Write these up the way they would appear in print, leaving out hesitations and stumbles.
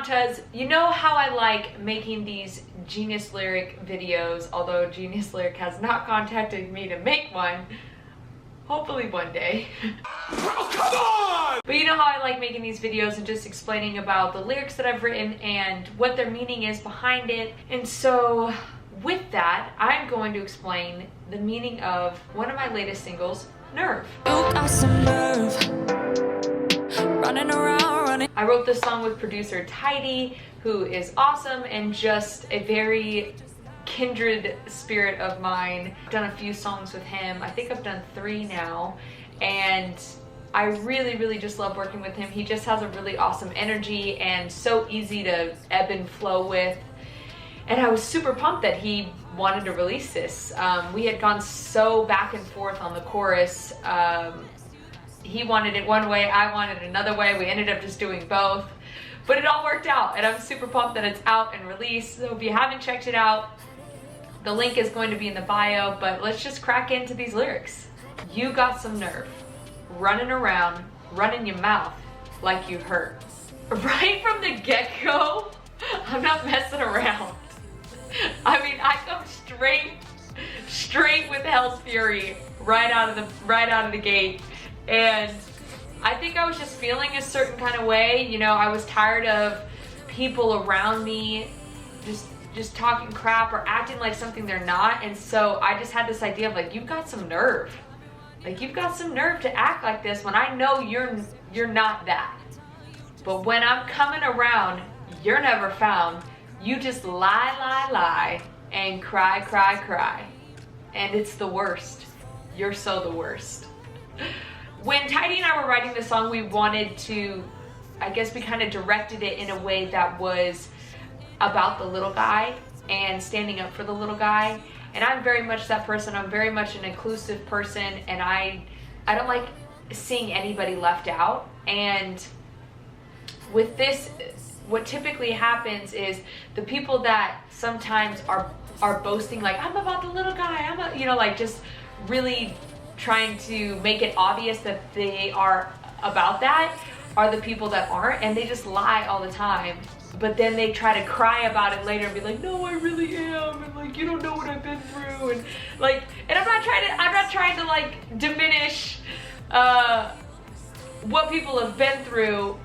Fontas, you know how I like making these Genius Lyric videos, although Genius Lyric has not contacted me to make one. Hopefully one day. Oh, come on! But you know how I like making these videos and just explaining about the lyrics that I've written and what their meaning is behind it. And so with that, I'm going to explain the meaning of one of my latest singles, Nerve. You got some nerve, running around, running. I wrote this song with producer Tydi, who is awesome and just a very kindred spirit of mine. I've done a few songs with him. I think I've done 3 now, and I really just love working with him. He just has a really awesome energy and so easy to ebb and flow with. And I was super pumped that he wanted to release this. We had gone so back and forth on the chorus. He wanted it one way, I wanted it another way. We ended up just doing both. But it all worked out, and I'm super pumped that it's out and released. So if you haven't checked it out, the link is going to be in the bio, but let's just crack into these lyrics. You got some nerve, running around, running your mouth like you hurt. Right from the get-go, I'm not messing around. I mean, I come straight with Hell's Fury right out of the gate. And I think I was just feeling a certain kind of way. You know, I was tired of people around me just talking crap or acting like something they're not. And so I just had this idea of like, you've got some nerve. Like, you've got some nerve to act like this when I know you're not that. But when I'm coming around, you're never found. You just lie, and cry. And it's the worst. You're so the worst. When Tydi and I were writing this song, we wanted to, I guess we kind of directed it in a way that was about the little guy and standing up for the little guy. And I'm very much that person. I'm very much an inclusive person, and I don't like seeing anybody left out. And with this, what typically happens is the people that sometimes are boasting like, I'm about the little guy, you know, like just really trying to make it obvious that they are about that, are the people that aren't, and they just lie all the time. But then they try to cry about it later and be like, no, I really am, and like, you don't know what I've been through, and like, and I'm not trying to like diminish what people have been through,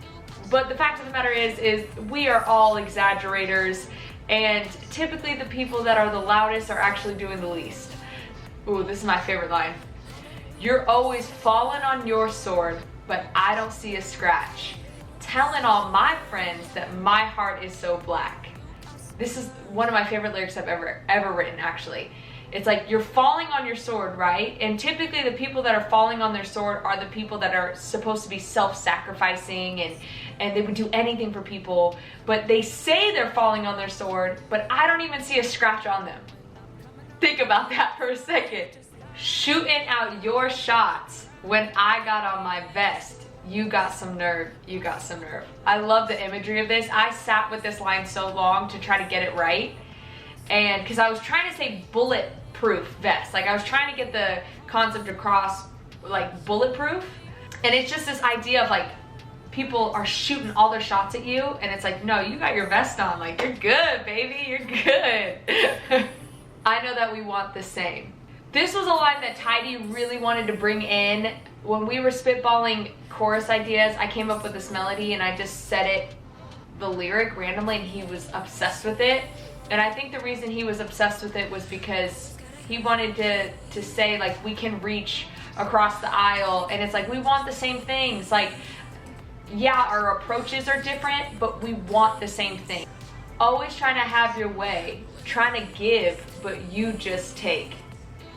but the fact of the matter is we are all exaggerators, and typically the people that are the loudest are actually doing the least. Ooh, this is my favorite line. You're always falling on your sword, but I don't see a scratch. Telling all my friends that my heart is so black. This is one of my favorite lyrics I've ever written, actually. It's like, you're falling on your sword, right? And typically the people that are falling on their sword are the people that are supposed to be self-sacrificing and they would do anything for people, but they say they're falling on their sword, but I don't even see a scratch on them. Think about that for a second. Shooting out your shots when I got on my vest. You got some nerve, you got some nerve. I love the imagery of this. I sat with this line so long to try to get it right. And because I was trying to say bulletproof vest. Like, I was trying to get the concept across, like, bulletproof. And it's just this idea of like, people are shooting all their shots at you, and it's like, no, you got your vest on. Like, you're good, baby, you're good. I know that we want the same. This was a line that Tydi really wanted to bring in. When we were spitballing chorus ideas, I came up with this melody and I just said it, the lyric, randomly, and he was obsessed with it. And I think the reason he was obsessed with it was because he wanted to say, like, we can reach across the aisle, and it's like, we want the same things. Like, yeah, our approaches are different, but we want the same thing. Always trying to have your way, trying to give, but you just take.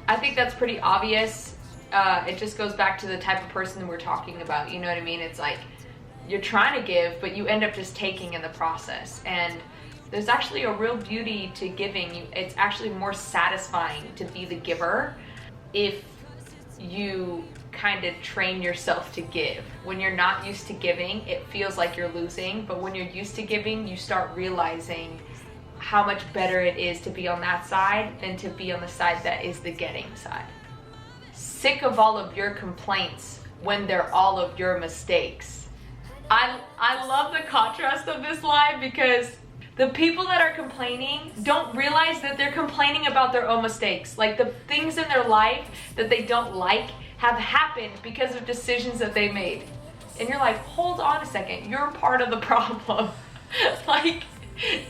I think that's pretty obvious. It just goes back to the type of person we're talking about, you know what I mean? It's like, you're trying to give, but you end up just taking in the process. And there's actually a real beauty to giving. It's actually more satisfying to be the giver if you kind of train yourself to give. When you're not used to giving, it feels like you're losing, but when you're used to giving, you start realizing how much better it is to be on that side than to be on the side that is the getting side. Sick of all of your complaints when they're all of your mistakes. I love the contrast of this line because the people that are complaining don't realize that they're complaining about their own mistakes. Like the things in their life that they don't like have happened because of decisions that they made. And you're like, hold on a second, you're part of the problem. Like,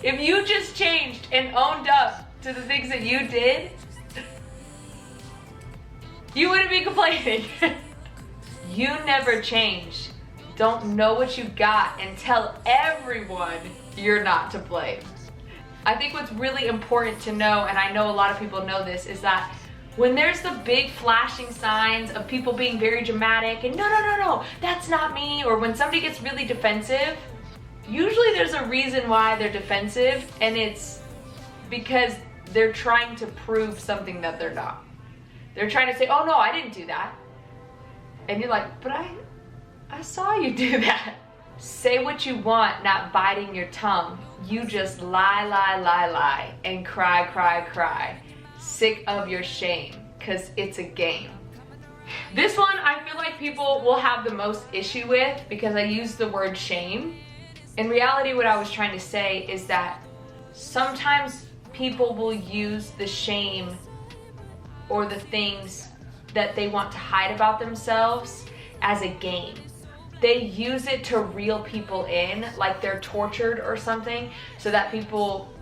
if you just changed and owned up to the things that you did, you wouldn't be complaining. You never change. Don't know what you got and tell everyone you're not to blame. I think what's really important to know, and I know a lot of people know this, is that when there's the big flashing signs of people being very dramatic and no, that's not me, or when somebody gets really defensive, usually there's a reason why they're defensive, and it's because they're trying to prove something that they're not. They're trying to say, oh no, I didn't do that. And you're like, but I saw you do that. Say what you want, not biting your tongue. You just lie, and cry. Sick of your shame, cause it's a game. This one I feel like people will have the most issue with because I use the word shame. In reality, what I was trying to say is that sometimes people will use the shame or the things that they want to hide about themselves as a game. They use it to reel people in, like they're tortured or something, so that people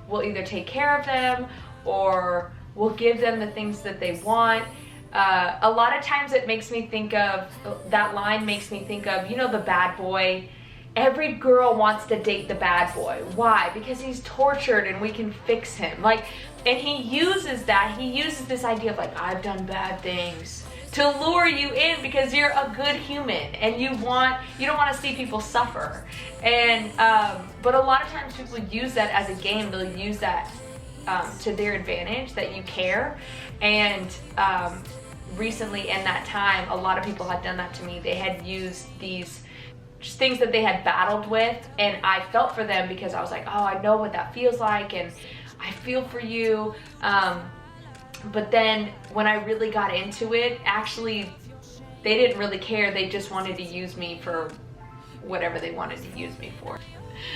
will either take care of them or will give them the things that they want. A lot of times it makes me think of, that line makes me think of, you know, the bad boy. Every girl wants to date the bad boy. Why? Because he's tortured and we can fix him. Like, and he uses this idea of like, I've done bad things to lure you in because you're a good human and you don't want to see people suffer. And, but a lot of times people use that as a game. They'll use that to their advantage, that you care. And recently in that time, a lot of people had done that to me. They had used these just things that they had battled with, and I felt for them because I was like, oh, I know what that feels like and I feel for you. But then when I really got into it, actually they didn't really care. They just wanted to use me for whatever they wanted to use me for.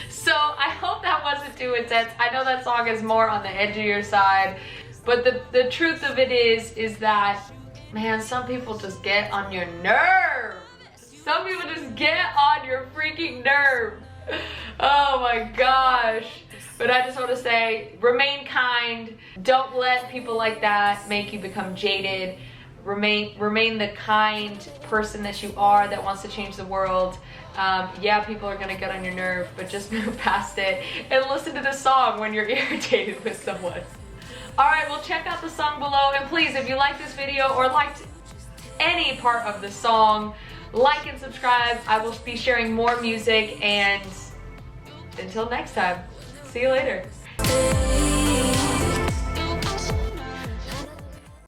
So I hope that wasn't too intense. I know that song is more on the edge of your side, but the truth of it is that, man, some people just get on your nerve. Some people just get on your freaking nerve. Oh my gosh. But I just want to say, remain kind. Don't let people like that make you become jaded. Remain the kind person that you are, that wants to change the world. Yeah, people are gonna get on your nerve, but just move past it and listen to the song when you're irritated with someone. Alright, well, check out the song below, and please, if you like this video or liked any part of the song, like and subscribe. I will be sharing more music, and until next time, see you later.